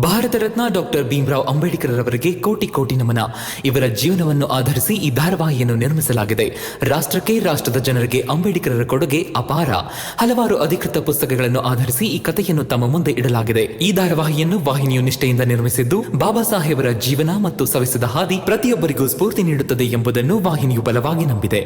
Bharat Ratna doctor Bhimrao Ambedkar ಅವರಿಗೆ ಕೋಟಿ ಕೋಟಿ ನಮನ. ಇವರ ಜೀವನವನ್ನು ಆಧರಿಸಿ ಈ ಧಾರಾವಾಹಿಯನ್ನು ನಿರ್ಮಿಸಲಾಗಿದೆ. ರಾಷ್ಟ್ರಕ್ಕೆ, ರಾಷ್ಟ್ರದ ಜನರಿಗೆ ಅಂಬೇಡ್ಕರರ ಕೊಡುಗೆ ಅಪಾರ. ಹಲವಾರು ಅಧಿಕೃತ ಪುಸ್ತಕಗಳನ್ನು ಆಧರಿಸಿ ಈ ಕಥೆಯನ್ನು ತಮ್ಮ ಮುಂದೆ ಇಡಲಾಗಿದೆ. ಈ ಧಾರಾವಾಹಿಯನ್ನು ವಾಹಿನಿಯು ನಿಷ್ಠೆಯಿಂದ ನಿರ್ಮಿಸಿದ್ದು, ಬಾಬಾ ಸಾಹೇಬರ ಜೀವನ ಮತ್ತು ಸವೆಸಿದ ಹಾದಿ ಪ್ರತಿಯೊಬ್ಬರಿಗೂ ಸ್ಫೂರ್ತಿ ನೀಡುತ್ತದೆ ಎಂಬುದನ್ನು ವಾಹಿನಿಯು ಬಲವಾಗಿ ನಂಬಿದೆ.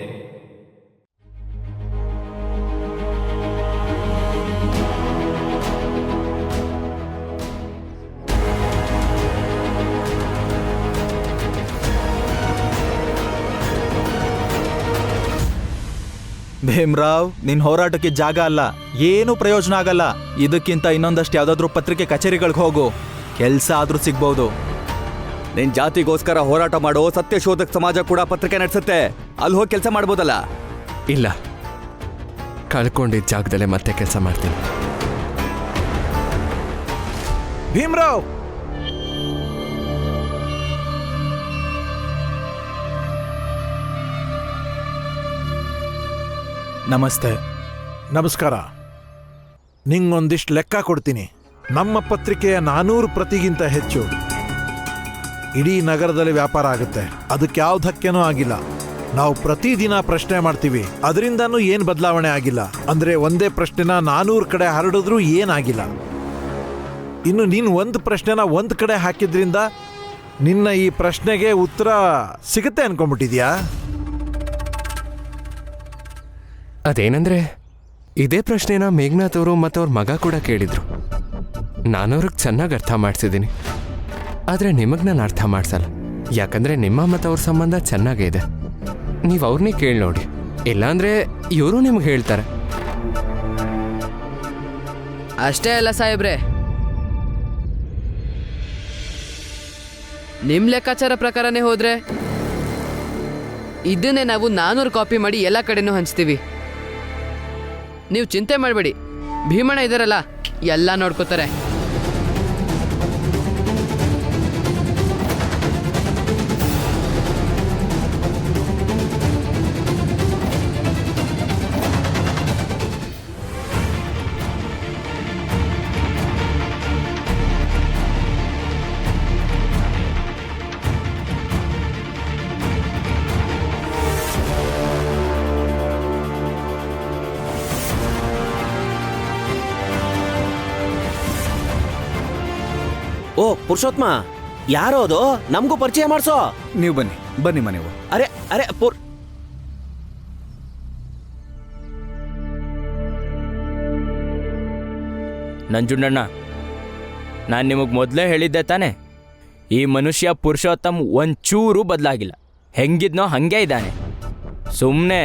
ಭೀಮ್ರಾವ್, ನಿನ್ ಹೋರಾಟಕ್ಕೆ ಜಾಗ ಅಲ್ಲ, ಏನೂ ಪ್ರಯೋಜನ ಆಗಲ್ಲ. ಇದಕ್ಕಿಂತ ಇನ್ನೊಂದಷ್ಟು ಯಾವ್ದಾದ್ರು ಪತ್ರಿಕೆ ಕಚೇರಿಗಳಿಗೆ ಹೋಗು, ಕೆಲ್ಸ ಆದ್ರೂ ಸಿಗ್ಬಹುದು. ನಿನ್ ಜಾತಿಗೋಸ್ಕರ ಹೋರಾಟ ಮಾಡೋ ಸತ್ಯಶೋಧಕ ಸಮಾಜ ಕೂಡ ಪತ್ರಿಕೆ ನಡೆಸುತ್ತೆ, ಅಲ್ಲಿ ಹೋಗಿ ಕೆಲಸ ಮಾಡ್ಬೋದಲ್ಲ. ಇಲ್ಲ, ಕಳ್ಕೊಂಡಿದ್ದ ಜಾಗದಲ್ಲೇ ಮತ್ತೆ ಕೆಲಸ ಮಾಡ್ತೀನಿ. ಭೀಮ್ರಾವ್, ನಮಸ್ತೆ. ನಮಸ್ಕಾರ. ನಿಂಗೊಂದಿಷ್ಟು ಲೆಕ್ಕ ಕೊಡ್ತೀನಿ. ನಮ್ಮ ಪತ್ರಿಕೆಯ 400 ಪ್ರತಿಗಿಂತ ಹೆಚ್ಚು ಇಡೀ ನಗರದಲ್ಲಿ ವ್ಯಾಪಾರ ಆಗುತ್ತೆ. ಅದಕ್ಕೆ ಯಾವ ಧಕ್ಕೆನೂ ಆಗಿಲ್ಲ. ನಾವು ಪ್ರತಿದಿನ ಪ್ರಶ್ನೆ ಮಾಡ್ತೀವಿ, ಅದರಿಂದನೂ ಏನು ಬದಲಾವಣೆ ಆಗಿಲ್ಲ. ಅಂದ್ರೆ ಒಂದೇ ಪ್ರಶ್ನೆನ 400 ಕಡೆ ಹರಡಿದ್ರೂ ಏನಾಗಿಲ್ಲ. ಇನ್ನು ನೀನು ಒಂದು ಪ್ರಶ್ನೆನ ಒಂದು ಕಡೆ ಹಾಕಿದ್ರಿಂದ ನಿನ್ನ ಈ ಪ್ರಶ್ನೆಗೆ ಉತ್ತರ ಸಿಗುತ್ತೆ ಅನ್ಕೊಂಡ್ಬಿಟ್ಟಿದ್ಯಾ? ಅದೇನಂದ್ರೆ, ಇದೇ ಪ್ರಶ್ನೆನ ಮೇಘನಾಥ್ ಅವರು ಮತ್ತು ಅವ್ರ ಮಗ ಕೂಡ ಕೇಳಿದ್ರು. ನಾನವ್ರಿಗೆ ಚೆನ್ನಾಗಿ ಅರ್ಥ ಮಾಡಿಸಿದ್ದೀನಿ, ಆದರೆ ನಿಮಗೆ ನಾನು ಅರ್ಥ ಮಾಡಿಸಲ್ಲ. ಯಾಕಂದರೆ ನಿಮ್ಮ ಮತ್ತು ಅವ್ರ ಸಂಬಂಧ ಚೆನ್ನಾಗೇ ಇದೆ. ನೀವು ಅವ್ರನ್ನೇ ಕೇಳಿ ನೋಡಿ, ಇಲ್ಲಾಂದರೆ ಇವರು ನಿಮ್ಗೆ ಹೇಳ್ತಾರೆ. ಅಷ್ಟೇ ಅಲ್ಲ ಸಾಹೇಬ್ರೆ, ನಿಮ್ಮ ಲೆಕ್ಕಾಚಾರ ಪ್ರಕಾರನೇ ಹೋದ್ರೆ ಇದನ್ನೇ ನಾವು 400 ಕಾಪಿ ಮಾಡಿ ಎಲ್ಲ ಕಡೆನೂ ಹಂಚ್ತೀವಿ. ನೀವು ಚಿಂತೆ ಮಾಡಬೇಡಿ, ಭೀಮಣ್ಣ ಇದ್ದಾರಲ್ಲ, ಎಲ್ಲ ನೋಡ್ಕೋತಾರೆ. ಓ ಪುರುಷೋತ್ಮ, ಯಾರೋ ಅದು? ನಮಗೂ ಪರಿಚಯ ಮಾಡಿಸೋ. ನೀವು ಬನ್ನಿ ಬನ್ನಿ ಮನೆವು. ಅರೆ ಅರೆ ನಂಜುಂಡಣ್ಣ, ನಾನು ನಿಮಗೆ ಮೊದಲೇ ಹೇಳಿದ್ದೆ ತಾನೆ, ಈ ಮನುಷ್ಯ ಪುರುಷೋತ್ತಮ್ ಒಂಚೂರು ಬದಲಾಗಿಲ್ಲ. ಹೆಂಗಿದ್ನೋ ಹಾಗೆ ಇದ್ದಾನೆ. ಸುಮ್ಮನೆ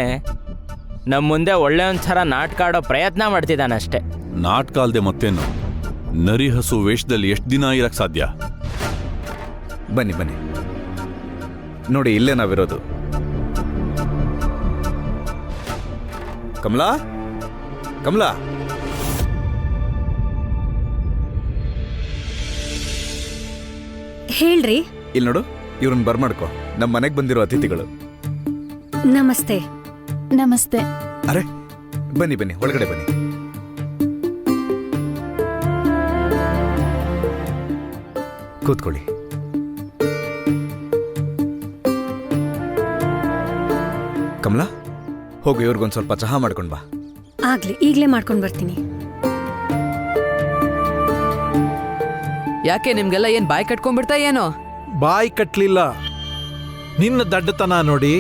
ನಮ್ಮ ಮುಂದೆ ಒಳ್ಳೆ ಒಂಥರ ನಾಟಕ ಆಡೋ ಪ್ರಯತ್ನ ಮಾಡ್ತಿದ್ದಾನೆ ಅಷ್ಟೇ. ನಾಟಕ ಅಲ್ದೆ ಮತ್ತೇನು? ನರಿ ಹಸು ವೇಷದಲ್ಲಿ ಎಷ್ಟು ದಿನ ಇರಕ್ ಸಾಧ್ಯ? ಬನ್ನಿ ಬನ್ನಿ ನೋಡಿ, ಇಲ್ಲೇ ನಾವಿರೋದು. ಕಮಲಾ, ಕಮಲಾ, ಹೇಳ್ರಿ. ಇಲ್ಲಿ ನೋಡು, ಇವ್ರನ್ನ ಬರ್ಮಾಡ್ಕೋ. ನಮ್ಮ ಮನೆಗೆ ಬಂದಿರೋ ಅತಿಥಿಗಳು. ನಮಸ್ತೆ. ನಮಸ್ತೆ. ಅರೆ ಬನ್ನಿ ಬನ್ನಿ, ಒಳಗಡೆ ಬನ್ನಿ. ಕೂತ್ಕೊಳ್ಳಿ. ಕಮಲಾ, ಹೋಗು, ಇವ್ರಿಗೊಂದು ಸ್ವಲ್ಪ ಚಹಾ ಮಾಡ್ಕೊಂಡ್ ಬಾ. ಆಗ್ಲಿ, ಈಗ್ಲೇ ಮಾಡ್ಕೊಂಡ್ ಬರ್ತೀನಿ. ಯಾಕೆ ನಿಮ್ಗೆಲ್ಲ ಏನ್ ಬಾಯ್ ಕಟ್ಕೊಂಡ್ಬಿಡ್ತಾ ಏನೋ? ಬಾಯಿ ಕಟ್ಲಿಲ್ಲ. ನಿನ್ನ ದಡ್ಡತನ ನೋಡಿ,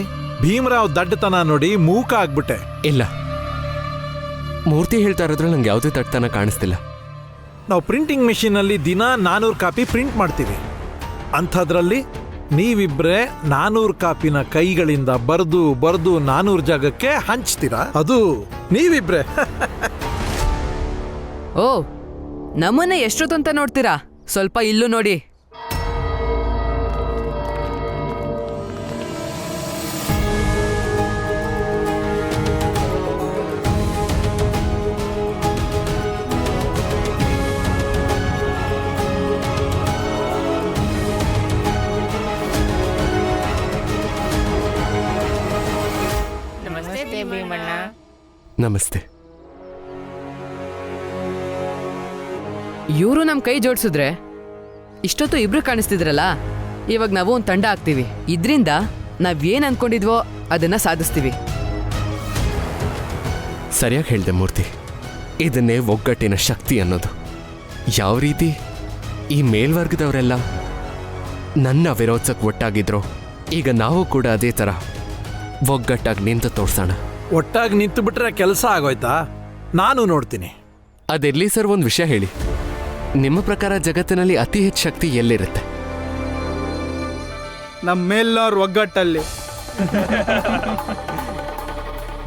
ಭೀಮರಾವ್ ದಡ್ಡತನ ನೋಡಿ ಮೂಕ ಆಗ್ಬಿಟ್ಟೆ. ಇಲ್ಲ, ಮೂರ್ತಿ ಹೇಳ್ತಾ ಇರೋದ್ರಲ್ಲಿ ನಂಗೆ ಯಾವುದೇ ತಟ್ಟತನ ಕಾಣಿಸ್ತಿಲ್ಲ. ನಾವು ಪ್ರಿಂಟಿಂಗ್ ಮೆಷಿನಲ್ಲಿ ದಿನ 400 ಕಾಪಿ ಪ್ರಿಂಟ್ ಮಾಡ್ತೀವಿ. ಅಂಥದ್ರಲ್ಲಿ ನೀವಿಬ್ರೆ 400 ಕಾಪಿನ ಕೈಗಳಿಂದ ಬರೆದು 400 ಜಾಗಕ್ಕೆ ಹಂಚ್ತೀರಾ? ಅದು ನೀವಿಬ್ರೆ. ಓ, ನಮ್ಮನ್ನ ಎಷ್ಟೊತ್ತಂತ ನೋಡ್ತೀರಾ? ಸ್ವಲ್ಪ ಇಲ್ಲೂ ನೋಡಿ. ನಮಸ್ತೆ. ಇವರು ನಮ್ಮ ಕೈ ಜೋಡಿಸಿದ್ರೆ ಇಷ್ಟೊತ್ತು ಇಬ್ರು ಕಾಣಿಸ್ತಿದ್ರಲ್ಲ, ಇವಾಗ ನಾವು ಒಂದು ತಂಡ ಆಗ್ತೀವಿ. ಇದರಿಂದ ನಾವೇನ್ ಅನ್ಕೊಂಡಿದ್ವೋ ಅದನ್ನ ಸಾಧಿಸ್ತೀವಿ. ಸರಿಯಾಗಿ ಹೇಳ್ದೆ ಮೂರ್ತಿ. ಇದನ್ನೇ ಒಗ್ಗಟ್ಟಿನ ಶಕ್ತಿ ಅನ್ನೋದು. ಯಾವ ರೀತಿ ಈ ಮೇಲ್ವರ್ಗದವರೆಲ್ಲ ನನ್ನ ವಿರೋಧಕ್ಕೆ ಒಟ್ಟಾಗಿದ್ರು, ಈಗ ನಾವು ಕೂಡ ಅದೇ ಥರ ಒಗ್ಗಟ್ಟಾಗಿ ನಿಂತು ತೋರ್ಸೋಣ. ಒಟ್ಟಾಗಿ ನಿಂತು ಬಿಟ್ರೆ ಕೆಲಸ ಆಗೋಯ್ತಾ? ನಾನು ನೋಡ್ತೀನಿ. ಅದಿರ್ಲಿ ಸರ್, ಒಂದು ವಿಷಯ ಹೇಳಿ. ನಿಮ್ಮ ಪ್ರಕಾರ ಜಗತ್ತಿನಲ್ಲಿ ಅತಿ ಹೆಚ್ಚು ಶಕ್ತಿ ಎಲ್ಲಿರುತ್ತೆ? ನಮ್ಮೆಲ್ಲರ ಒಗ್ಗಟ್ಟಲ್ಲಿ.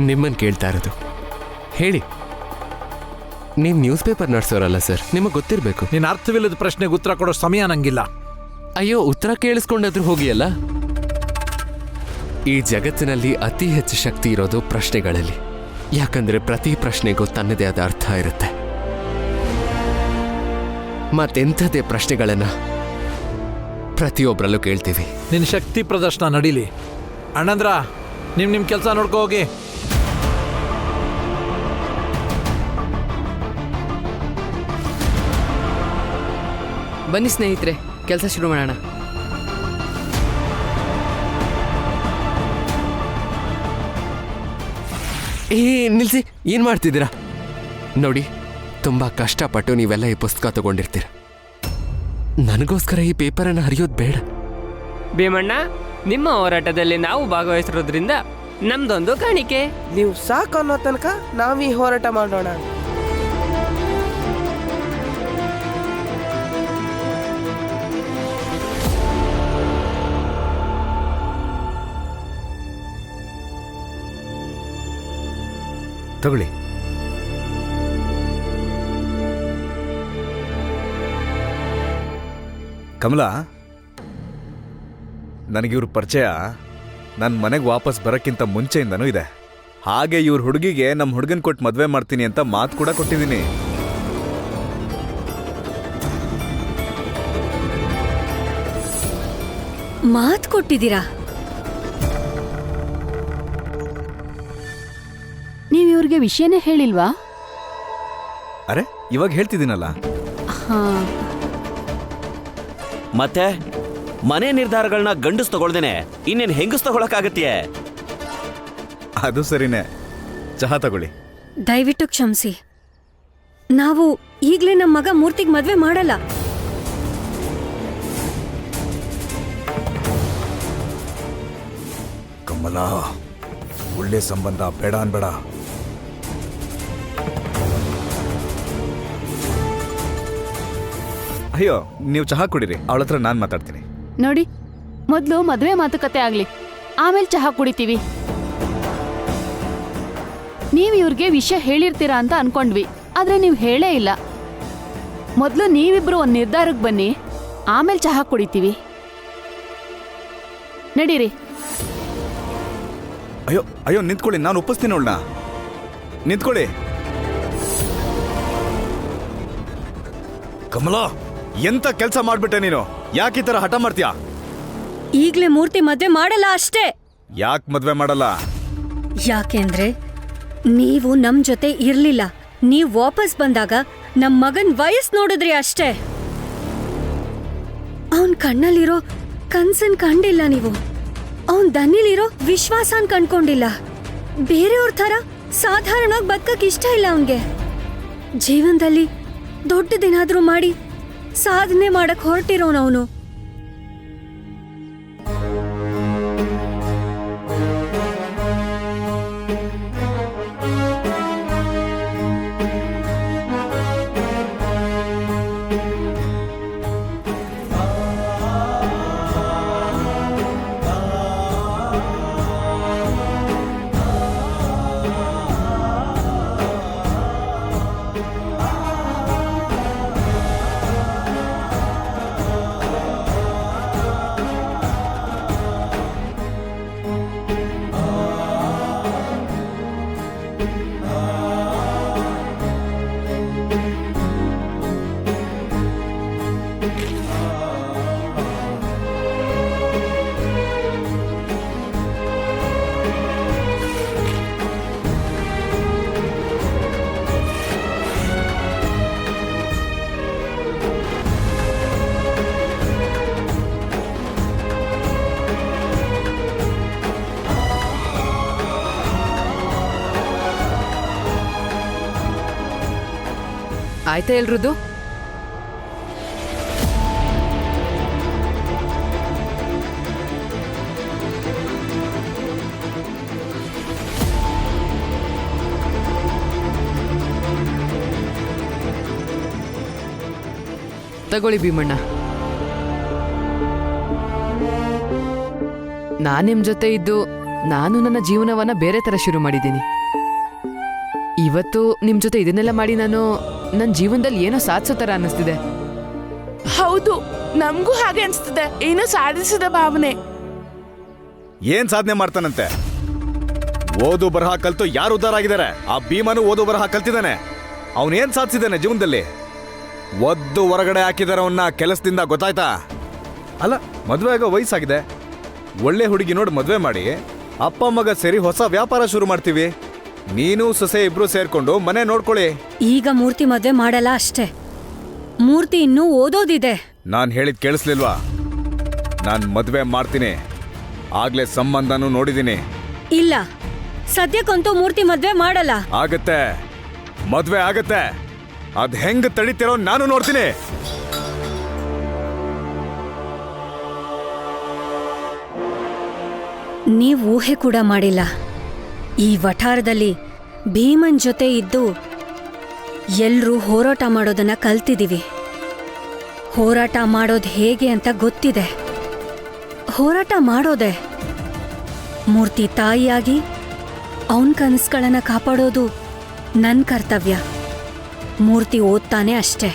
ನಿಮ್ಮನ್ನು ಕೇಳ್ತಾ ಇರೋದು. ಹೇಳಿ. ನೀವು ನ್ಯೂಸ್ ಪೇಪರ್ ನಡೆಸೋರಲ್ಲ ಸರ್, ನಿಮಗೆ ಗೊತ್ತಿರಬೇಕು. ನಿನ್ನ ಅರ್ಥವಿಲ್ಲದ ಪ್ರಶ್ನೆಗೆ ಉತ್ತರ ಕೊಡೋ ಸಮಯ ನಂಗಿಲ್ಲ. ಅಯ್ಯೋ, ಉತ್ತರ ಕೇಳಿಸ್ಕೊಂಡಾದ್ರೂ ಹೋಗಿಯಲ್ಲ. ಈ ಜಗತ್ತಿನಲ್ಲಿ ಅತಿ ಹೆಚ್ಚು ಶಕ್ತಿ ಇರೋದು ಪ್ರಶ್ನೆಗಳಲ್ಲಿ. ಯಾಕಂದ್ರೆ ಪ್ರತಿ ಪ್ರಶ್ನೆಗೂ ತನ್ನದೇ ಆದ ಅರ್ಥ ಇರುತ್ತೆ. ಮತ್ತೆಂಥದೇ ಪ್ರಶ್ನೆಗಳನ್ನ ಪ್ರತಿಯೊಬ್ಬರಲ್ಲೂ ಕೇಳ್ತೀವಿ. ನಿನ್ನ ಶಕ್ತಿ ಪ್ರದರ್ಶನ ನಡೀಲಿ. ಅಣ್ಣಂದ್ರ, ನಿಮ್ಮ ಕೆಲಸ ನೋಡ್ಕೋ ಹೋಗಿ. ಬನ್ನಿ ಸ್ನೇಹಿತರೆ, ಕೆಲಸ ಶುರು ಮಾಡೋಣ. ನಿಲ್ಸಿ, ಏನ್ ಮಾಡ್ತಿದ್ದೀರಾ? ನೋಡಿ, ತುಂಬಾ ಕಷ್ಟಪಟ್ಟು ನೀವೆಲ್ಲ ಈ ಪುಸ್ತಕ ತಗೊಂಡಿರ್ತೀರ. ನನಗೋಸ್ಕರ ಈ ಪೇಪರನ್ನು ಹರಿಯೋದು ಬೇಡ. ಭೀಮಣ್ಣ, ನಿಮ್ಮ ಹೋರಾಟದಲ್ಲಿ ನಾವು ಭಾಗವಹಿಸಿರೋದ್ರಿಂದ ನಮ್ದೊಂದು ಕಾಣಿಕೆ. ನೀವು ಸಾಕು ಅನ್ನೋ ತನಕ ನಾವು ಈ ಹೋರಾಟ ಮಾಡೋಣ. ತಗೊಳ್ಳಿ. ಕಮಲಾ, ನನಗಿವ್ರ ಪರಿಚಯ ನನ್ನ ಮನೆಗೆ ವಾಪಸ್ ಬರೋಕ್ಕಿಂತ ಮುಂಚೆಯಿಂದನೂ ಇದೆ. ಹಾಗೆ ಇವ್ರ ಹುಡುಗಿಗೆ ನಮ್ಮ ಹುಡುಗನ್ ಕೊಟ್ಟು ಮದುವೆ ಮಾಡ್ತೀನಿ ಅಂತ ಮಾತು ಕೂಡ ಕೊಟ್ಟಿದ್ದೀನಿ. ಮಾತು ಕೊಟ್ಟಿದ್ದೀರಾ? ನೀವು ಇವ್ರಿಗೆ ವಿಷಯನೇ ಹೇಳಿಲ್ವಾ? ಅರೆ, ಇವಾಗ ಹೇಳ್ತಿದ್ದೀನಲ್ಲ. ಮತ್ತೆ ಮನೆ ನಿರ್ಧಾರಗಳನ್ನ ಗಂಡಸ್ ತಗೊಳ್ದೇನೆ ಇನ್ನೇನು ಹೆಂಗಸ್ ತಗೊಳಕಾಗತ್ತೆಯೇ? ಅದು ಸರಿನೇ. ಚಹಾ ತಗೊಳ್ಳಿ. ದಯವಿಟ್ಟು ಕ್ಷಮಿಸಿ. ನಾವು ಈಗಲೇ ನಮ್ಮ ಮಗ ಮೂರ್ತಿಗೆ ಮದ್ವೆ ಮಾಡಲ್ಲ. ಕಮಲಾ, ಒಳ್ಳೆ ಸಂಬಂಧ ಬೇಡ ಅನ್ಬೇಡ. ಅಯ್ಯೋ, ನೀವು ಚಹಾ ಕುಡಿರಿ, ಅವಳ ಹತ್ರ ನಾನು ಮಾತಾಡ್ತೀನಿ. ನೋಡಿ, ಮೊದಲು ಮದುವೆ ಮಾತುಕತೆ ಆಗ್ಲಿ, ಆಮೇಲೆ ಚಹಾ ಕುಡಿತೀವಿ. ನೀವು ಇವ್ರಿಗೆ ವಿಷಯ ಹೇಳಿರ್ತೀರಾ ಅಂತ ಅನ್ಕೊಂಡ್ವಿ, ಆದ್ರೆ ನೀವು ಹೇಳೇ ಇಲ್ಲ. ಮೊದಲು ನೀವಿಬ್ರು ಒಂದು ನಿರ್ಧಾರಕ್ಕೆ ಬನ್ನಿ, ಆಮೇಲೆ ಚಹಾ ಕುಡಿತೀವಿ. ನಡೀರಿ. ಅಯ್ಯೋ ಅಯ್ಯೋ, ನಿಂತ್ಕೊಳ್ಳಿ, ನಾನು ಒಪ್ಪಿಸ್ತೀನಿ ಅವಳನ್ನ. ನಿಂತ್ಕೊಳ್ಳಿ. ಕಮಲಾ, ಎಂತ ಕೆಲಸ ಮಾಡ್ಬಿಟ್ಟೆ ನೀನು? ಯಾಕೆ ಈ ತರ ಹಠ ಮಾಡ್ತೀಯಾ? ಈಗಲೇ ಮೂರ್ತಿ ಮದ್ವೆ ಮಾಡಲ್ಲ ಅಷ್ಟೇ. ಯಾಕೆ ಮದ್ವೆ ಮಾಡಲ್ಲ? ಯಾಕೆಂದ್ರೆ ನೀವು ನಮ್ ಜೊತೆ ಇರ್ಲಿಲ್ಲ. ನೀವ್ ವಾಪಸ್ ಬಂದಾಗ ನಮ್ ಮಗನ್ ವಯಸ್ಸು ನೋಡಿದ್ರಿ ಅಷ್ಟೇ. ಅವನ್ ಕಣ್ಣಲ್ಲಿರೋ ಕನ್ಸನ್ ಕಂಡಿಲ್ಲ ನೀವು. ಅವನ್ ದನಿಲಿರೋ ವಿಶ್ವಾಸನ್ ಕಂಡ್ಕೊಂಡಿಲ್ಲ. ಬೇರೆಯವ್ರ ಥರ ಸಾಧಾರಣವಾಗಿ ಬದುಕಕ್ ಇಷ್ಟ ಇಲ್ಲ ಅವನ್ಗೆ. ಜೀವನದಲ್ಲಿ ದೊಡ್ಡದೇನಾದ್ರೂ ಮಾಡಿ ಸಾಧನೆ ಮಾಡಕ್ ಹೊರಟಿರೋನವನು. ಆಯ್ತಾ ಎಲ್ರದ್ದು? ತಗೊಳ್ಳಿ ಭೀಮಣ್ಣ. ನಾನು ನಿಮ್ ಜೊತೆ ಇದ್ದು ನಾನು ನನ್ನ ಜೀವನವನ್ನ ಬೇರೆ ತರ ಶುರು ಮಾಡಿದ್ದೀನಿ. ಇವತ್ತು ನಿಮ್ ಜೊತೆ ಇದನ್ನೆಲ್ಲ ಮಾಡಿ ನಾನು ನನ್ನ ಜೀವನದಲ್ಲಿ ಏನೋ ಸಾಧಿಸೋ ತರ ಅನ್ನಿಸ್ತಿದೆ. ಹೌದು, ನಮಗೂ ಹಾಗೆ ಅನ್ಸ್ತಿದೆ. ಏನೋ ಸಾಧಿಸಿದ ಭಾವನೆ. ಏನ್ ಸಾಧನೆ ಮಾಡ್ತಾನಂತೆ? ಓದು ಬರಹ ಕಲ್ತು ಯಾರು ಉದ್ಧಾರ ಆಗಿದ್ದಾರೆ? ಆ ಭೀಮನು ಓದು ಬರಹ ಕಲ್ತಿದ್ದಾನೆ. ಅವನೇನ್ ಸಾಧಿಸಿದ್ದಾನೆ ಜೀವನದಲ್ಲಿ? ಒದ್ದು ಹೊರಗಡೆ ಹಾಕಿದಾರೆ ಅವನ್ನ ಕೆಲಸದಿಂದ, ಗೊತ್ತಾಯ್ತಾ? ಅಲ್ಲ, ಮದುವೆ ಆಗೋ ವಯಸ್ಸಾಗಿದೆ. ಒಳ್ಳೆ ಹುಡುಗಿ ನೋಡಿ ಮದುವೆ ಮಾಡಿ ಅಪ್ಪ ಮಗ ಸೇರಿ ಹೊಸ ವ್ಯಾಪಾರ ಶುರು ಮಾಡ್ತೀವಿ. ನೀನು ಸೊಸೆ ಇಬ್ರು ಸೇರ್ಕೊಂಡು ಮನೆ ನೋಡ್ಕೊಳ್ಳಿ. ಈಗ ಮೂರ್ತಿ ಮದ್ವೆ ಮಾಡಲ್ಲ ಅಷ್ಟೇ. ಮೂರ್ತಿ ಇನ್ನೂ ಓದೋದಿದೆ. ನಾನ್ ಹೇಳಿದ್ ಕೇಳಿಸ್ಲಿಲ್ವಾ? ನಾನ್ ಮದುವೆ ಮಾಡ್ತೀನಿ. ಆಗ್ಲೇ ಸಂಬಂಧನೂ ನೋಡಿದೀನಿ. ಇಲ್ಲ, ಸದ್ಯಕ್ಕಂತೂ ಮೂರ್ತಿ ಮದ್ವೆ ಮಾಡಲ್ಲ. ಆಗತ್ತೆ, ಮದ್ವೆ ಆಗತ್ತೆ. ಅದ್ ಹೆಂಗ್ ತಡಿತಿರೋ ನಾನು ನೋಡ್ತೀನಿ. ನೀವ್ ಊಹೆ ಕೂಡ ಮಾಡಿಲ್ಲ. ಈ ವಠಾರದಲ್ಲಿ ಭೀಮನ್ ಜೊತೆ ಇದ್ದು ಎಲ್ರೂ ಹೋರಾಟ ಮಾಡೋದನ್ನ ಕಲ್ತಿದೀವಿ. ಹೋರಾಟ ಮಾಡೋದು ಹೇಗೆ ಅಂತ ಗೊತ್ತಿದೆ. ಹೋರಾಟ ಮಾಡೋದೆ. ಮೂರ್ತಿ ತಾಯಿಯಾಗಿ ಅವನ್ ಕನಸುಗಳನ್ನ ಕಾಪಾಡೋದು ನನ್ನ ಕರ್ತವ್ಯ. ಮೂರ್ತಿ ಓದ್ತಾನೆ ಅಷ್ಟೇ.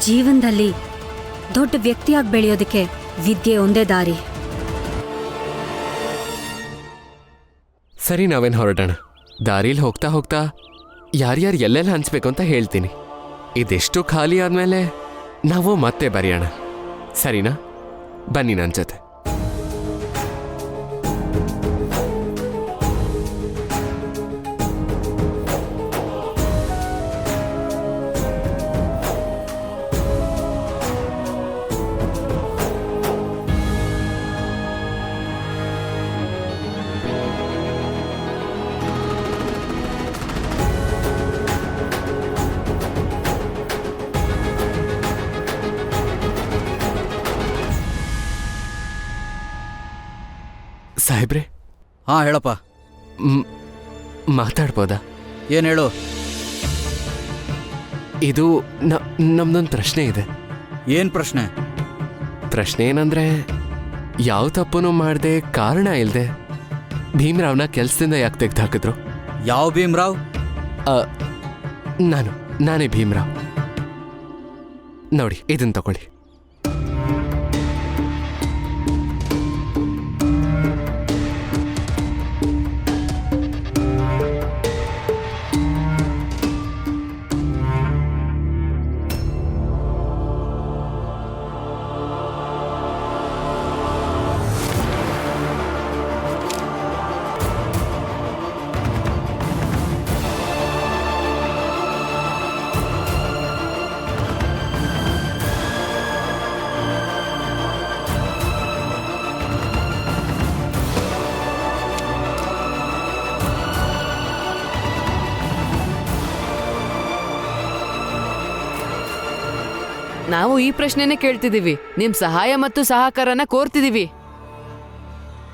ಜೀವನದಲ್ಲಿ ದೊಡ್ಡ ವ್ಯಕ್ತಿಯಾಗಿ ಬೆಳೆಯೋದಕ್ಕೆ ವಿದ್ಯೆ ಒಂದೇ ದಾರಿ. ಸರಿ, ನಾವೇನು ಹೊರಡೋಣ. ದಾರಿಲಿ ಹೋಗ್ತಾ ಹೋಗ್ತಾ ಯಾರ್ಯಾರು ಎಲ್ಲೆಲ್ಲ ಹಂಚ್ಬೇಕು ಅಂತ ಹೇಳ್ತೀನಿ. ಇದೆಷ್ಟು ಖಾಲಿ ಆದಮೇಲೆ ನಾವು ಮತ್ತೆ ಬರೆಯೋಣ. ಸರಿನಾ? ಬನ್ನಿ ನನ್ನ ಜೊತೆ. ಸಾಹೇಬ್ರೆ. ಹಾಂ, ಹೇಳಪ್ಪ. ಮಾತಾಡ್ಬೋದಾ? ಏನು ಹೇಳು. ಇದು ನಮ್ದೊಂದು ಪ್ರಶ್ನೆ ಇದೆ. ಏನು ಪ್ರಶ್ನೆ? ಪ್ರಶ್ನೆ ಏನಂದ್ರೆ, ಯಾವ ತಪ್ಪು ಮಾಡದೆ ಕಾರಣ ಇಲ್ಲದೆ ಭೀಮರಾವ್ನ ಕೆಲಸದಿಂದ ಯಾಕೆ ತೆಗೆದುಹಾಕಿದ್ರು? ಯಾವ ಭೀಮರಾವ್? ನಾನೇ ಭೀಮರಾವ್. ನೋಡಿ, ಇದನ್ನ ತಗೊಳ್ಳಿ. ನಾವು ಈ ಪ್ರಶ್ನೆನೇ ಕೇಳ್ತಿದೀವಿ. ನಿಮ್ ಸಹಾಯ ಮತ್ತು ಸಹಕಾರನ ಕೋರ್ತಿದೀವಿ.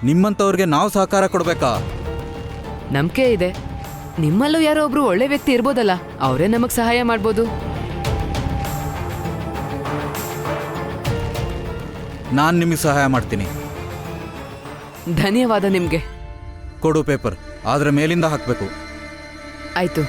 ನಿಮ್ಮಂತವ್ರಿಗೆ ನಾವು ಸಹಕಾರ ಕೊಡ್ಬೇಕಾ? ನಂಬಿಕೆ ಇದೆ, ನಿಮ್ಮಲ್ಲೂ ಯಾರೋ ಒಬ್ರು ಒಳ್ಳೆ ವ್ಯಕ್ತಿ ಇರ್ಬೋದಲ್ಲ, ಅವರೇ ನಮಗ್ ಸಹಾಯ ಮಾಡ್ಬೋದು. ನಾನು ನಿಮಗೆ ಸಹಾಯ ಮಾಡ್ತೀನಿ. ಧನ್ಯವಾದ ನಿಮ್ಗೆ. ಕೊಡು ಪೇಪರ್, ಆದ್ರೆ ಮೇಲಿಂದ ಹಾಕಬೇಕು. ಆಯ್ತು.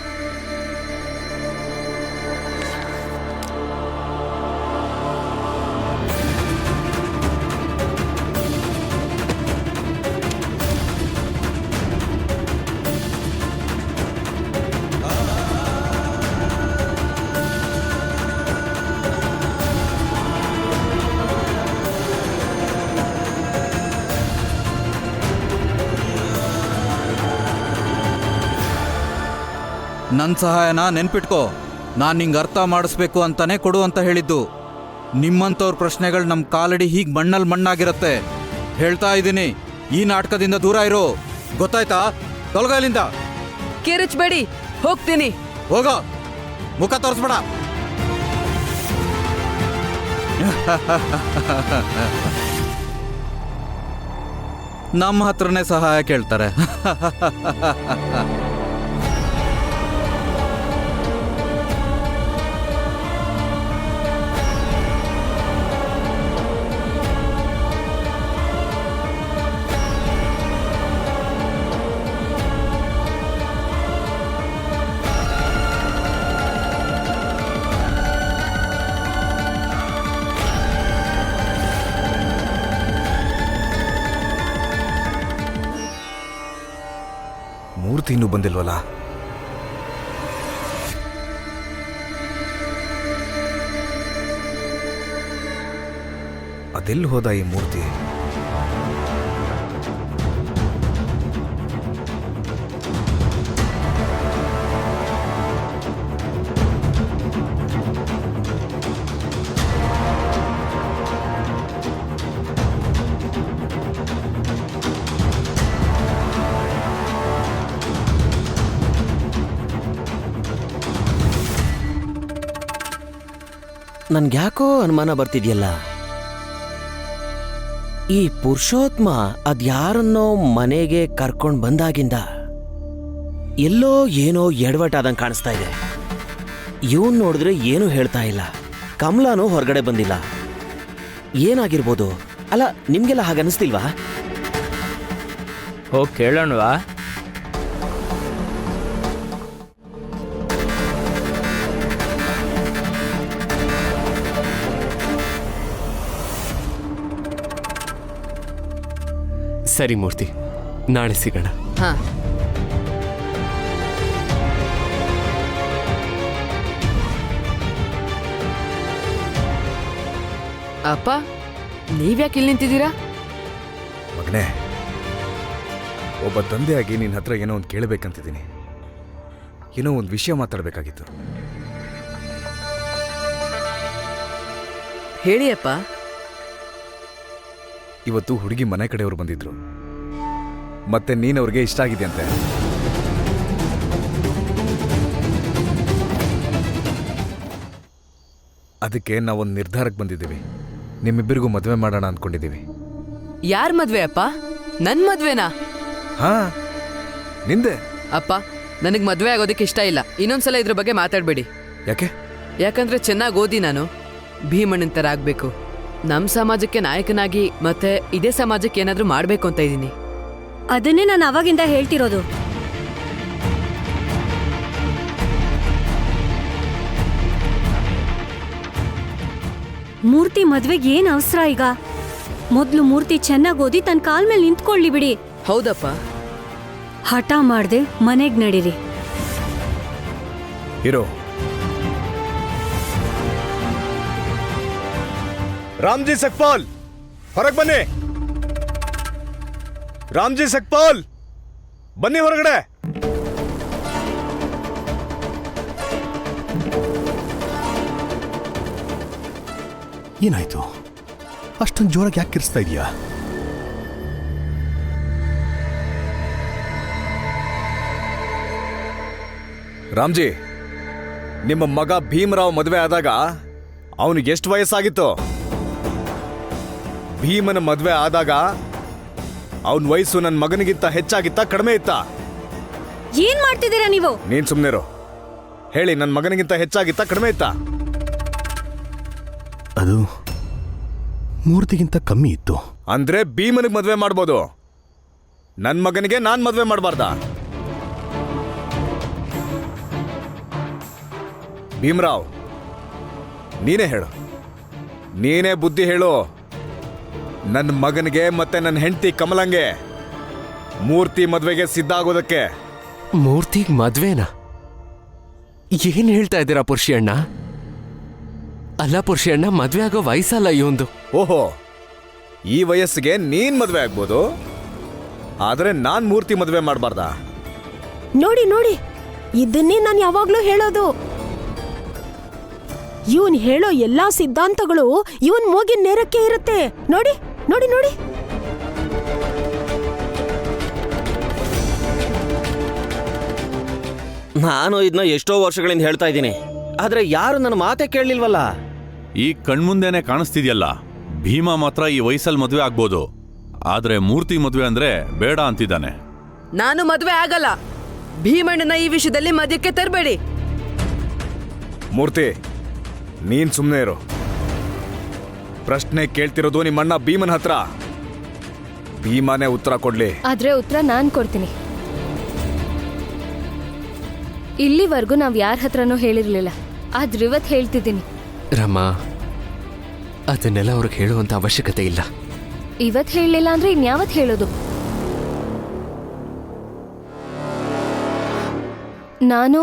ನನ್ನ ಸಹಾಯನ ನೆನ್ಪಿಟ್ಕೋ. ನಾನು ನಿಂಗೆ ಅರ್ಥ ಮಾಡಿಸ್ಬೇಕು ಅಂತಾನೆ ಕೊಡು ಅಂತ ಹೇಳಿದ್ದು. ನಿಮ್ಮಂಥವ್ರ ಪ್ರಶ್ನೆಗಳು ನಮ್ಮ ಕಾಲಡಿ ಹೀಗೆ ಮಣ್ಣಲ್ಲಿ ಮಣ್ಣಾಗಿರುತ್ತೆ. ಹೇಳ್ತಾ ಇದ್ದೀನಿ, ಈ ನಾಟಕದಿಂದ ದೂರ ಇರೋ. ಗೊತ್ತಾಯ್ತಾ? ತೊಲಗಲಿಂದ ಕಿರಿಚ್ಬೇಡಿ, ಹೋಗ್ತೀನಿ. ಹೋಗೋ, ಮುಖ ತೋರಿಸ್ಬೇಡ. ನಮ್ಮ ಹತ್ರನೇ ಸಹಾಯ ಕೇಳ್ತಾರೆ. ಮೂರ್ತಿ ಇನ್ನೂ ಬಂದಿಲ್ವಲ್ಲ? ಅದೆಲ್ಲಿ ಹೋದ ಈ ಮೂರ್ತಿ? ನನ್ಗ್ಯಾಕೋ ಅನುಮಾನ ಬರ್ತಿದ್ಯಲ್ಲ, ಈ ಪುರುಷೋತ್ಮ ಅದ್ಯಾರನ್ನೋ ಮನೆಗೆ ಕರ್ಕೊಂಡು ಬಂದಾಗಿಂದ ಎಲ್ಲೋ ಏನೋ ಎಡವಟ್ಟಾದಂಗೆ ಕಾಣಿಸ್ತಾ ಇದೆ. ಇವನ್ ನೋಡಿದ್ರೆ ಏನೂ ಹೇಳ್ತಾ ಇಲ್ಲ, ಕಮಲಾನೂ ಹೊರಗಡೆ ಬಂದಿಲ್ಲ. ಏನಾಗಿರ್ಬೋದು? ಅಲ್ಲ, ನಿಮ್ಗೆಲ್ಲ ಹಾಗನ್ನಿಸ್ತಿಲ್ವಾ? ಹೋಗಿ ಕೇಳೋಣವಾ? ಸರಿ ಮೂರ್ತಿ, ನಾಳೆ ಸಿಗೋಣ. ಹಾ. ಅಪ್ಪ, ನೀವ್ಯಾಕೆ ಇಲ್ಲಿ ನಿಂತಿದ್ದೀರಾ? ಮಗನೇ, ಒಬ್ಬ ತಂದೆಯಾಗಿ ನಿನ್ನ ಹತ್ರ ಏನೋ ಒಂದು ಕೇಳಬೇಕಂತಿದ್ದೀನಿ. ಏನೋ ಒಂದು ವಿಷಯ ಮಾತಾಡಬೇಕಾಗಿತ್ತು. ಹೇಳಿ ಅಪ್ಪ. ಇವತ್ತು ಹುಡುಗಿ ಮನೆ ಕಡೆಯವರು ಬಂದಿದ್ರು, ಮತ್ತೆ ನೀನವ್ರಿಗೆ ಇಷ್ಟ ಆಗಿದೆಯಂತೆ. ಅದಕ್ಕೆ ನಾವೊಂದು ನಿರ್ಧಾರಕ್ಕೆ ಬಂದಿದ್ದೀವಿ. ನಿಮ್ಮಿಬ್ಬರಿಗೂ ಮದುವೆ ಮಾಡೋಣ ಅಂದ್ಕೊಂಡಿದ್ದೀವಿ. ಯಾರ್ ಮದ್ವೆ ಅಪ್ಪ? ನನ್ ಮದ್ವೆನಾ? ಹಾ, ನಿಂದೆ. ಅಪ್ಪ, ನನಗ್ ಮದ್ವೆ ಆಗೋದಕ್ಕೆ ಇಷ್ಟ ಇಲ್ಲ. ಇನ್ನೊಂದ್ಸಲ ಇದ್ರ ಬಗ್ಗೆ ಮಾತಾಡ್ಬೇಡಿ. ಯಾಕೆ? ಯಾಕಂದ್ರೆ ಚೆನ್ನಾಗಿ ಓದಿ ನಾನು ಭೀಮಣ್ಣನ್ ತರ ಆಗ್ಬೇಕು, ನಮ್ ಸಮಾಜಕ್ಕೆ ನಾಯಕನಾಗಿ ಮತ್ತೆ ಇದೇ ಸಮಾಜಕ್ಕೆ ಏನಾದ್ರೂ ಮಾಡ್ಬೇಕು ಅಂತ ಇದ್ದೀನಿ. ಅದನ್ನೇ ನಾನು ಅವಾಗಿಂದ ಹೇಳ್ತಿರೋದು. ಮೂರ್ತಿ ಮದ್ವೆಗೆ ಏನ್ ಅವಸರ ಈಗ? ಮೊದ್ಲು ಮೂರ್ತಿ ಚೆನ್ನಾಗಿ ಓದಿ ತನ್ನ ಕಾಲ್ ಮೇಲೆ ನಿಂತ್ಕೊಳ್ಳಿ ಬಿಡಿ. ಹೌದಪ್ಪ. ಹಠ ಮಾಡ್ದೆ ಮನೆಗ್ ನಡೀರಿ. ಇರೋ. ರಾಮ್ಜಿ ಸಕ್ಪಾಲ್, ಹೊರಗೆ ಬನ್ನಿ. ರಾಮ್ಜಿ ಸಕ್ಪಾಲ್, ಬನ್ನಿ ಹೊರಗಡೆ. ಏನಾಯ್ತು? ಅಷ್ಟೊಂದು ಜೋರಾಗಿ ಯಾಕೆ ಕಿರ್ಸ್ತಾ ಇದೀಯಾ? ರಾಮ್ಜಿ, ನಿಮ್ಮ ಮಗ ಭೀಮರಾವ್ ಮದುವೆ ಆದಾಗ ಅವನಿಗೆ ಎಷ್ಟು ವಯಸ್ಸಾಗಿತ್ತು? ಭೀಮನ ಮದುವೆ ಆದಾಗ ಅವನ ವಯಸ್ಸು ನನ್ನ ಮಗನಿಗಿಂತ ಹೆಚ್ಚಾಗಿತ್ತ, ಕಡಿಮೆ ಇತ್ತ? ಏನ್ ಮಾಡ್ತಿದ್ದೀರಾ ನೀವು? ನೀನ್ ಸುಮ್ನಿರು. ಹೇಳಿ, ನನ್ನ ಮಗನಿಗಿಂತ ಹೆಚ್ಚಾಗಿತ್ತ, ಕಡಿಮೆ ಇತ್ತ? ಅದು ಮೂರ್ತಿಗಿಂತ ಕಮ್ಮಿ ಇತ್ತು. ಅಂದ್ರೆ ಭೀಮನಿಗೆ ಮದುವೆ ಮಾಡ್ಬೋದು, ನನ್ನ ಮಗನಿಗೆ ನಾನ್ ಮದುವೆ ಮಾಡಬಾರ್ದ? ಭೀಮರಾವ್, ನೀನೇ ಹೇಳು, ನೀನೇ ಬುದ್ಧಿ ಹೇಳು. ನನ್ನ ಮಗನಿಗೆ ಮತ್ತೆ ನನ್ನ ಹೆಂಡತಿ ಕಮಲಂಗೆ ಮೂರ್ತಿ ಮದ್ವೆಗೆ ಸಿದ್ಧ ಆಗೋದಕ್ಕೆ. ಮೂರ್ತಿಗ್ ಮದ್ವೆನಾ? ಏನ್ ಹೇಳ್ತಾ ಇದ್ದೀರಾ ಪುರುಷಿ ಅಣ್ಣ? ಅಲ್ಲ ಪುರುಷಿ ಅಣ್ಣ, ಮದ್ವೆ ಆಗೋ ವಯಸ್ಸಲ್ಲ ಇವಂದು. ಓಹೋ, ಈ ವಯಸ್ಸಿಗೆ ನೀನ್ ಮದ್ವೆ ಆಗ್ಬೋದು, ಆದ್ರೆ ನಾನ್ ಮೂರ್ತಿ ಮದ್ವೆ ಮಾಡಬಾರ್ದಾ? ನೋಡಿ ನೋಡಿ, ಇದನ್ನೇ ನಾನು ಯಾವಾಗ್ಲೂ ಹೇಳೋದು. ಇವನ್ ಹೇಳೋ ಎಲ್ಲಾ ಸಿದ್ಧಾಂತಗಳು ಇವನ್ ಮೂಗಿನ ನೇರಕ್ಕೆ ಇರುತ್ತೆ. ನೋಡಿ ನೋಡಿ ನೋಡಿ. ನಾನು ಇದನ್ನ ಎಷ್ಟೋ ವರ್ಷಗಳಿಂದ ಹೇಳ್ತಾ ಇದ್ದೀನಿ, ಆದ್ರೆ ಯಾರು ನನ್ನ ಮಾತೇ ಕೇಳಲಿಲ್ವಲ್ಲ. ಈ ಕಣ್ಮುಂದೆನೆ ಕಾಣಿಸ್ತಿದ್ಯಲ್ಲ, ಭೀಮಾ ಮಾತ್ರ ಈ ವಯಸ್ಸಲ್ಲಿ ಮದುವೆ ಆಗ್ಬೋದು, ಆದ್ರೆ ಮೂರ್ತಿ ಮದುವೆ ಅಂದ್ರೆ ಬೇಡ ಅಂತಿದ್ದಾನೆ. ನಾನು ಮದುವೆ ಆಗಲ್ಲ. ಭೀಮಣ್ಣನ ಈ ವಿಷಯದಲ್ಲಿ ಮಧ್ಯಕ್ಕೆ ತರಬೇಡಿ. ಮೂರ್ತಿ, ನೀನ್ ಸುಮ್ಮನೆ ಇರು. ಪ್ರಶ್ನೆ ಕೇಳ್ತಿರೋದು ನಿಮ್ಮಣ್ಣ ಭೀಮನ್ ಹತ್ರ. ಭೀಮಾನೇ ಉತ್ತರ ಕೊಡ್ಲಿ. ಆದ್ರೆ ಉತ್ತರ ನಾನ್ ಕೊಡ್ತೀನಿ. ಇಲ್ಲಿವರೆಗೂ ನಾವ್ ಯಾರ ಹತ್ರನೂ ಹೇಳಿರ್ಲಿಲ್ಲ, ಆದ್ರೆ ಇವತ್ತು ಹೇಳ್ತಿದ್ದೀನಿ. ರಮಾ, ಅದನ್ನೆಲ್ಲ ಅವ್ರಿಗೆ ಹೇಳುವಂತ ಅವಶ್ಯಕತೆ ಇಲ್ಲ. ಇವತ್ತು ಹೇಳಲಿಲ್ಲ ಅಂದ್ರೆ ಇನ್ಯಾವತ್ತು ಹೇಳೋದು? ನಾನು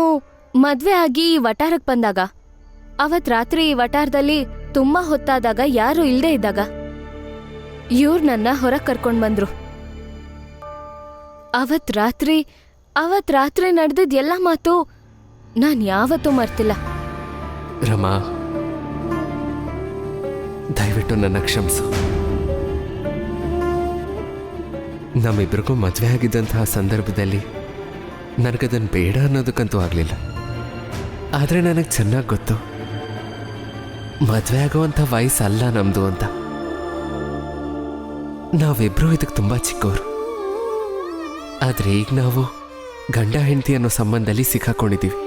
ಮದ್ವೆ ಆಗಿ ಈ ವಟಾರಕ್ಕೆ ಬಂದಾಗ, ಅವತ್ ರಾತ್ರಿ ಈ ವಟಾರದಲ್ಲಿ ತುಂಬಾ ಹೊತ್ತಾದಾಗ, ಯಾರು ಇಲ್ದೇ ಇದ್ದಾಗ ಇವ್ರು ನನ್ನ ಹೊರಗೆ ಕರ್ಕೊಂಡ್ ಬಂದ್ರು. ಅವತ್ ರಾತ್ರಿ ನಡೆದಿದ್ ಎಲ್ಲ ಮಾತು ನಾನ್ ಯಾವತ್ತೂ ಮರ್ತಿಲ್ಲ. ರಮಾ, ದಯವಿಟ್ಟು ನನ್ನ ಕ್ಷಮಿಸು. ನಮ್ಮಿಬ್ರಿಗೂ ಮದುವೆ ಆಗಿದ್ದಂತಹ ಸಂದರ್ಭದಲ್ಲಿ ನನಗದನ್ನು ಬೇಡ ಅನ್ನೋದಕ್ಕಂತೂ ಆಗಲಿಲ್ಲ. ಆದರೆ ನನಗೆ ಚೆನ್ನಾಗಿ ಗೊತ್ತು, ಮದುವೆ ಆಗುವಂಥ ವಯಸ್ಸಲ್ಲ ನಮ್ಮದು ಅಂತ. ನಾವಿಬ್ಬರೂ ಇದಕ್ಕೆ ತುಂಬ ಚಿಕ್ಕವರು. ಆದರೆ ಈಗ ನಾವು ಗಂಡ ಹೆಂಡತಿ ಅನ್ನೋ ಸಂಬಂಧದಲ್ಲಿ ಸಿಕ್ಕಾಕೊಂಡಿದ್ದೀವಿ.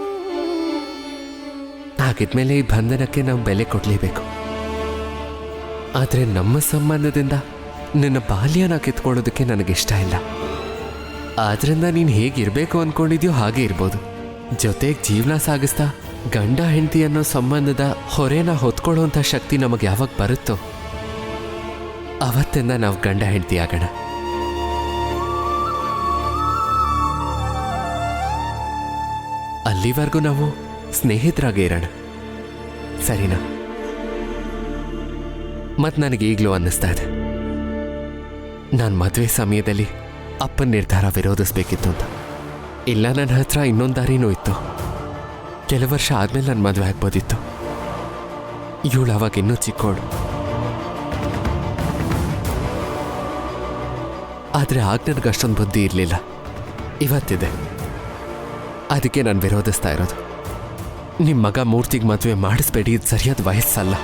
ಹಾಗಿದ್ಮೇಲೆ ಈ ಬಂಧನಕ್ಕೆ ನಾವು ಬೆಲೆ ಕೊಡಲೇಬೇಕು. ಆದರೆ ನಮ್ಮ ಸಂಬಂಧದಿಂದ ನಿನ್ನ ಬಾಲ್ಯನ ಕಿತ್ಕೊಳ್ಳೋದಕ್ಕೆ ನನಗಿಷ್ಟ ಇಲ್ಲ. ಆದ್ರಿಂದ ನೀನು ಹೇಗಿರಬೇಕು ಅಂದ್ಕೊಂಡಿದ್ಯೋ ಹಾಗೆ ಇರ್ಬೋದು. ಜೊತೆಗೆ ಜೀವನ ಸಾಗಿಸ್ತಾ ಗಂಡ ಹೆಂಡತಿ ಅನ್ನೋ ಸಂಬಂಧದ ಹೊರೆನ ಹೊತ್ಕೊಳ್ಳೋಂಥ ಶಕ್ತಿ ನಮಗೆ ಯಾವಾಗ ಬರುತ್ತೋ ಅವತ್ತಿಂದ ನಾವು ಗಂಡ ಹೆಂಡತಿ ಆಗೋಣ. ಅಲ್ಲಿವರೆಗೂ ನಾವು ಸ್ನೇಹಿತರಾಗೇ ಇರೋಣ, ಸರಿನಾ? ಮತ್ತು ನನಗೆ ಈಗಲೂ ಅನ್ನಿಸ್ತಾ ಇದೆ, ನಾನು ಮದುವೆ ಸಮಯದಲ್ಲಿ ಅಪ್ಪನ ನಿರ್ಧಾರ ವಿರೋಧಿಸ್ಬೇಕಿತ್ತು ಅಂತ. ಇಲ್ಲ, ನನ್ನ ಹತ್ರ ಇನ್ನೊಂದು ದಾರಿನೂ ಇತ್ತು. ಕೆಲವು ವರ್ಷ ಆದಮೇಲೆ ನಾನು ಮದುವೆ ಆಗ್ಬೋದಿತ್ತು. ಇವಳು ಅವಾಗ ಇನ್ನೂ ಚಿಕ್ಕೋಳು. ಆದರೆ ಆಗ ನನಗೆ ಅಷ್ಟೊಂದು ಬುದ್ಧಿ ಇರಲಿಲ್ಲ. ಇವತ್ತಿದೆ. ಅದಕ್ಕೆ ನಾನು ವಿರೋಧಿಸ್ತಾ ಇರೋದು. ನಿಮ್ಮ ಮಗ ಮೂರ್ತಿಗೆ ಮದುವೆ ಮಾಡಿಸ್ಬೇಡಿ, ಇದು ಸರಿಯಾದ ವಯಸ್ಸಲ್ಲ.